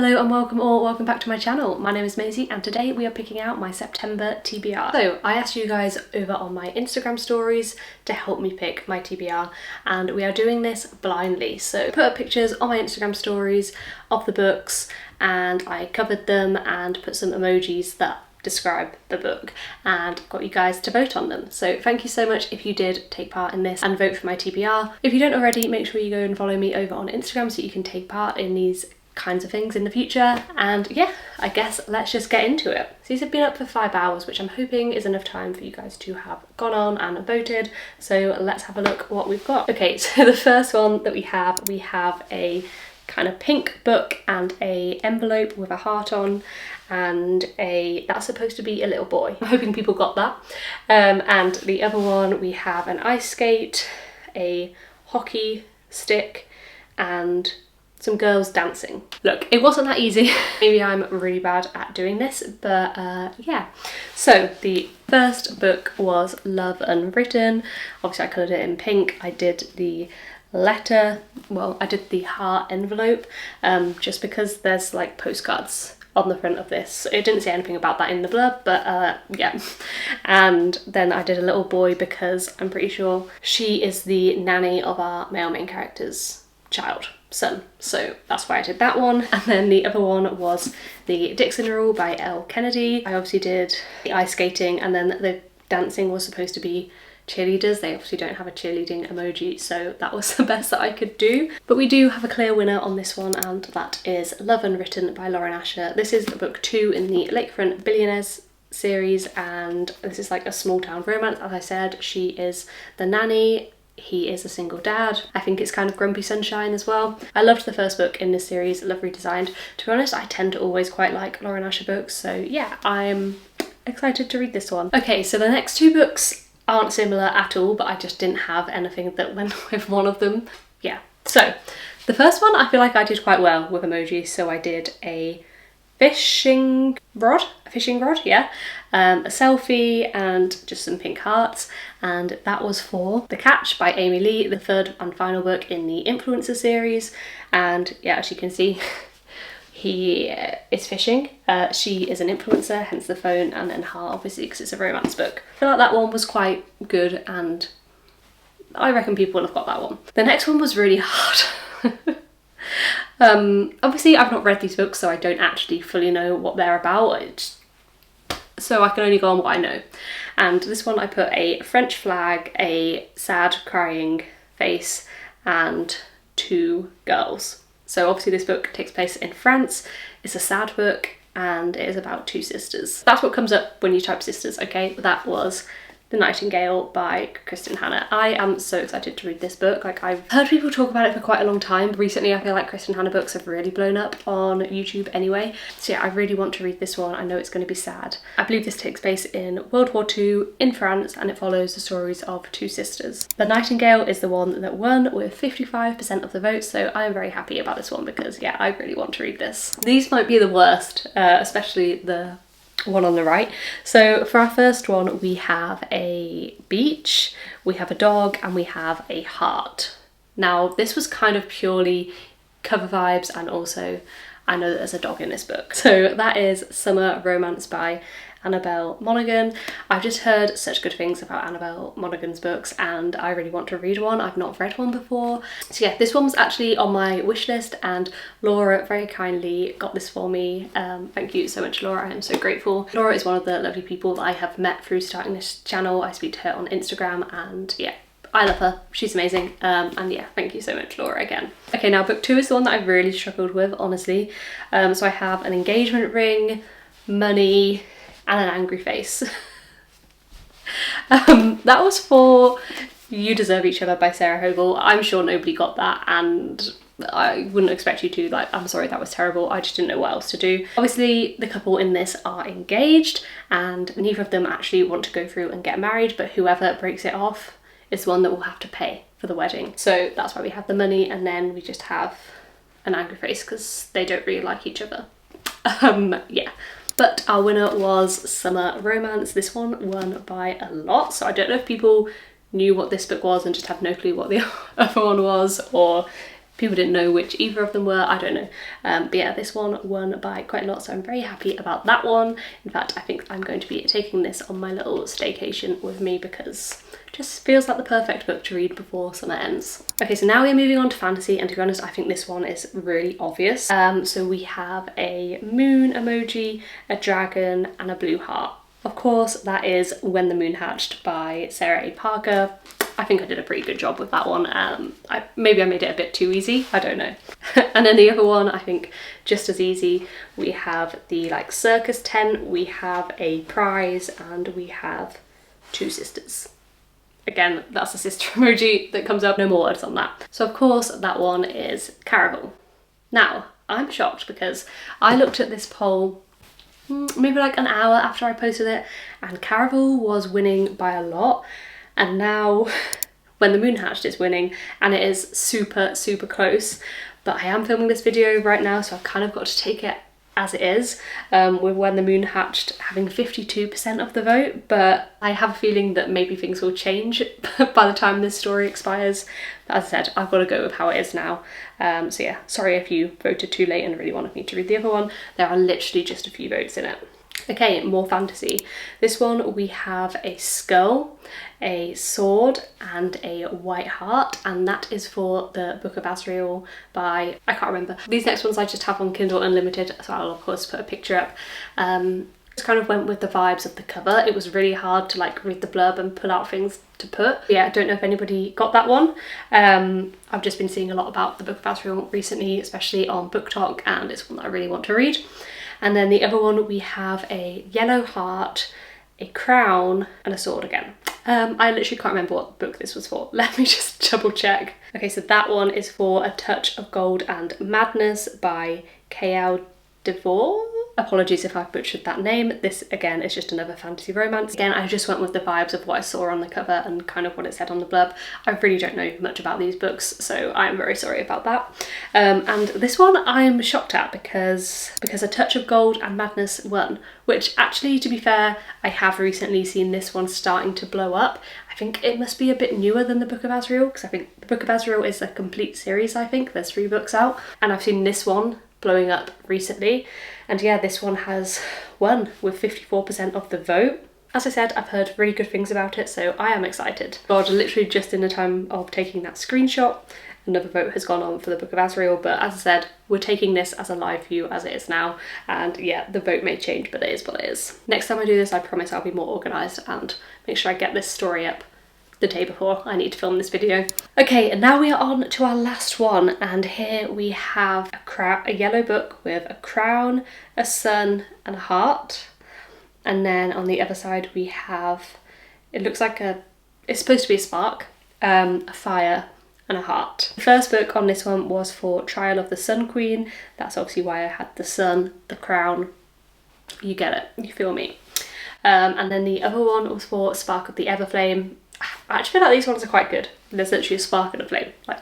Hello and welcome back to my channel. My name is Maisie and today we are picking out my September TBR. So I asked you guys over on my Instagram stories to help me pick my TBR and we are doing this blindly. So I put up pictures on my Instagram stories of the books and I covered them and put some emojis that describe the book and got you guys to vote on them. So thank you so much if you did take part in this and vote for my TBR. If you don't already, make sure you go and follow me over on Instagram so you can take part in these kinds of things in the future. And yeah, I guess let's just get into it. So these have been up for 5 hours, which I'm hoping is enough time for you guys to have gone on and voted. So let's have a look what we've got. Okay, so the first one that we have a kind of pink book and a envelope with a heart on and that's supposed to be a little boy. I'm hoping people got that. And the other one, we have an ice skate, a hockey stick and some girls dancing. Look, it wasn't that easy. Maybe I'm really bad at doing this, but yeah. So the first book was Love Unwritten. Obviously I coloured it in pink. I did the letter, well, I did the heart envelope, just because there's like postcards on the front of this. It didn't say anything about that in the blurb, but yeah. And then I did a little boy because I'm pretty sure she is the nanny of our male main character's son, so that's why I did that one. And then the other one was the Dixon Rule by Elle Kennedy. I obviously did the ice skating and then the dancing was supposed to be cheerleaders. They obviously don't have a cheerleading emoji, so that was the best that I could do. But we do have a clear winner on this one, and that is Love Unwritten by Lauren Asher. This is book 2 in the Lakefront Billionaires series, and this is like a small town romance. As I said, she is the nanny, he is a single dad. I think it's kind of Grumpy Sunshine as well. I loved the first book in this series, Love Redesigned. To be honest, I tend to always quite like Lauren Asher books, so yeah, I'm excited to read this one. Okay, so the next 2 books aren't similar at all, but I just didn't have anything that went with one of them. Yeah, so the first one I feel like I did quite well with emojis, so I did a fishing rod, yeah, a selfie and just some pink hearts, and that was for The Catch by Amy Lee, the third and final book in the Influencer series. And yeah, as you can see, he is fishing, she is an influencer, hence the phone, and then heart obviously because it's a romance book. I feel like that one was quite good and I reckon people will have got that one. The next one was really hard. Obviously I've not read these books, so I don't actually fully know what they're about, so I can only go on what I know. And this one I put a French flag, a sad crying face and 2 girls. So obviously this book takes place in France, it's a sad book and it is about 2 sisters. That's what comes up when you type sisters, okay? That was The Nightingale by Kristen Hanna. I am so excited to read this book. Like, I've heard people talk about it for quite a long time. Recently I feel like Kristen Hanna books have really blown up on YouTube anyway. So yeah, I really want to read this one. I know it's going to be sad. I believe this takes place in World War II in France and it follows the stories of 2 sisters. The Nightingale is the one that won with 55% of the votes, so I am very happy about this one because yeah, I really want to read this. These might be the worst, especially the one on the right. So for our first one, we have a beach, we have a dog, and we have a heart. Now this was kind of purely cover vibes, and also I know that there's a dog in this book. So that is Summer Romance by Annabelle Monaghan. I've just heard such good things about Annabelle Monaghan's books and I really want to read one. I've not read one before. So yeah, this one was actually on my wish list and Laura very kindly got this for me. Thank you so much, Laura. I am so grateful. Laura is one of the lovely people that I have met through starting this channel. I speak to her on Instagram and yeah, I love her. She's amazing. And yeah, thank you so much, Laura, again. Okay, now book 2 is the one that I've really struggled with, honestly. So I have an engagement ring, money, and an angry face. That was for You Deserve Each Other by Sarah Hogle. I'm sure nobody got that and I wouldn't expect you to. Like, I'm sorry, that was terrible. I just didn't know what else to do. Obviously the couple in this are engaged and neither of them actually want to go through and get married, but whoever breaks it off is the one that will have to pay for the wedding. So that's why we have the money, and then we just have an angry face because they don't really like each other. Yeah. But our winner was Summer Romance. This one won by a lot, so I don't know if people knew what this book was and just had no clue what the other one was, or people didn't know which either of them were, I don't know. But yeah, this one won by quite a lot, so I'm very happy about that one. In fact, I think I'm going to be taking this on my little staycation with me because it just feels like the perfect book to read before summer ends. Okay, so now we're moving on to fantasy, and to be honest, I think this one is really obvious. So we have a moon emoji, a dragon, and a blue heart. Of course, that is When the Moon Hatched by Sarah A. Parker. I think I did a pretty good job with that one. Maybe I made it a bit too easy, I don't know. And then the other one, I think just as easy. We have the like circus tent, we have a prize, and we have two sisters. Again, that's a sister emoji that comes up, no more words on that. So of course that one is Caraval. Now, I'm shocked because I looked at this poll maybe like an hour after I posted it, and Caraval was winning by a lot, and now When the Moon Hatched is winning, and it is super, super close. But I am filming this video right now, so I've kind of got to take it as it is, with When the Moon Hatched having 52% of the vote, but I have a feeling that maybe things will change by the time this story expires. But as I said, I've got to go with how it is now. So yeah, sorry if you voted too late and really wanted me to read the other one. There are literally just a few votes in it. Okay, more fantasy. This one we have a skull, a sword, and a white heart, and that is for the Book of Asriel by, I can't remember. These next ones I just have on Kindle Unlimited, so I'll of course put a picture up. Just kind of went with the vibes of the cover. It was really hard to like read the blurb and pull out things to put. Yeah, I don't know if anybody got that one. I've just been seeing a lot about the Book of Asriel recently, especially on Book Talk, and it's one that I really want to read. And then the other one, we have a yellow heart, a crown, and a sword again. I literally can't remember what book this was for. Let me just double check. Okay, so that one is for A Touch of Gold and Madness by K.L. Devore. Apologies if I've butchered that name. This again is just another fantasy romance. Again, I just went with the vibes of what I saw on the cover and kind of what it said on the blurb. I really don't know much about these books, so I'm very sorry about that. And this one I'm shocked at because A Touch of Gold and Madness won, which actually, to be fair, I have recently seen this one starting to blow up. I think it must be a bit newer than the Book of Asriel, because I think the Book of Asriel is a complete series, I think. There's 3 books out, and I've seen this one blowing up recently. And yeah, this one has won with 54% of the vote. As I said, I've heard really good things about it, so I am excited. God, literally just in the time of taking that screenshot, another vote has gone on for the Book of Asriel, but as I said, we're taking this as a live view as it is now, and yeah, the vote may change, but it is what it is. Next time I do this, I promise I'll be more organised and make sure I get this story up the day before I need to film this video. Okay, and now we are on to our last one, and here we have a yellow book with a crown, a sun, and a heart. And then on the other side we have, it looks like it's supposed to be a spark, a fire, and a heart. The first book on this one was for Trial of the Sun Queen. That's obviously why I had the sun, the crown. You get it, you feel me. And then the other one was for Spark of the Everflame. I actually feel like these ones are quite good. There's literally a spark and a flame. Like,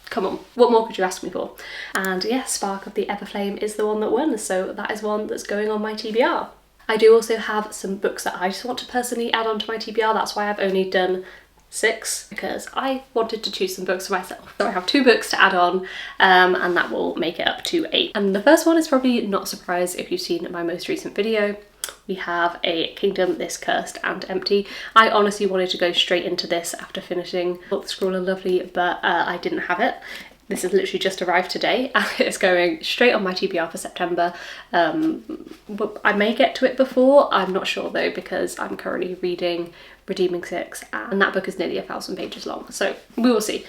come on, what more could you ask me for? And yeah, Spark of the Everflame is the one that won, so that is one that's going on my TBR. I do also have some books that I just want to personally add on to my TBR. That's why I've only done 6, because I wanted to choose some books for myself. So I have 2 books to add on, and that will make it up to 8. And the first one is probably not a surprise if you've seen my most recent video. We have A Kingdom This Cursed and Empty. I honestly wanted to go straight into this after finishing The Scroll of Lovely, but I didn't have it. This has literally just arrived today, and it's going straight on my TBR for September. I may get to it before, I'm not sure though, because I'm currently reading Redeeming Six, and that book is nearly 1,000 pages long, so we will see.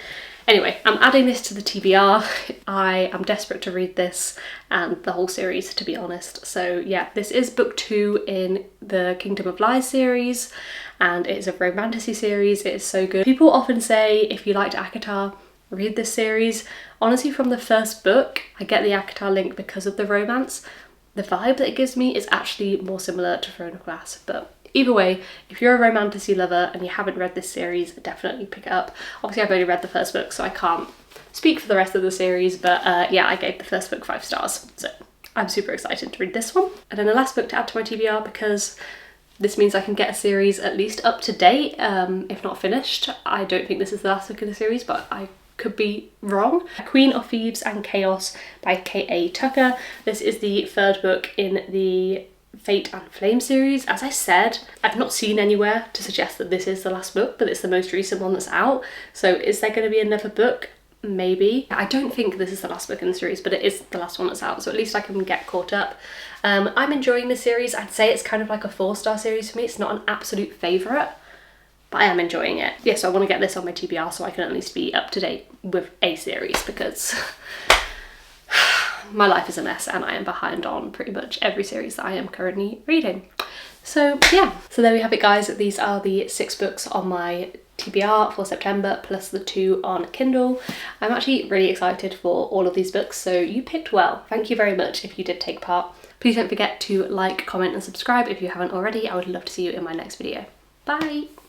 Anyway, I'm adding this to the TBR. I am desperate to read this and the whole series, to be honest. So yeah, this is book 2 in the Kingdom of Lies series, and it's a romantasy series. It is so good. People often say if you liked ACOTAR, read this series. Honestly, from the first book, I get the ACOTAR link because of the romance. The vibe that it gives me is actually more similar to Throne of Glass, but either way, if you're a romantasy lover and you haven't read this series, definitely pick it up. Obviously, I've only read the first book, so I can't speak for the rest of the series, but yeah, I gave the first book 5 stars, so I'm super excited to read this one. And then the last book to add to my TBR, because this means I can get a series at least up to date, if not finished. I don't think this is the last book in the series, but I could be wrong. Queen of Thieves and Chaos by K.A. Tucker. This is the third book in the Fate and Flame series. As I said, I've not seen anywhere to suggest that this is the last book, but it's the most recent one that's out. So is there going to be another book? Maybe. I don't think this is the last book in the series, but it is the last one that's out, so at least I can get caught up. I'm enjoying this series. I'd say it's kind of like a 4-star series for me. It's not an absolute favourite, but I am enjoying it. Yeah, so I want to get this on my TBR so I can at least be up to date with a series, because my life is a mess and I am behind on pretty much every series that I am currently reading. So yeah, so there we have it guys. These are the 6 books on my TBR for September plus the 2 on Kindle. I'm actually really excited for all of these books, so you picked well. Thank you very much if you did take part. Please don't forget to like, comment and subscribe if you haven't already. I would love to see you in my next video. Bye!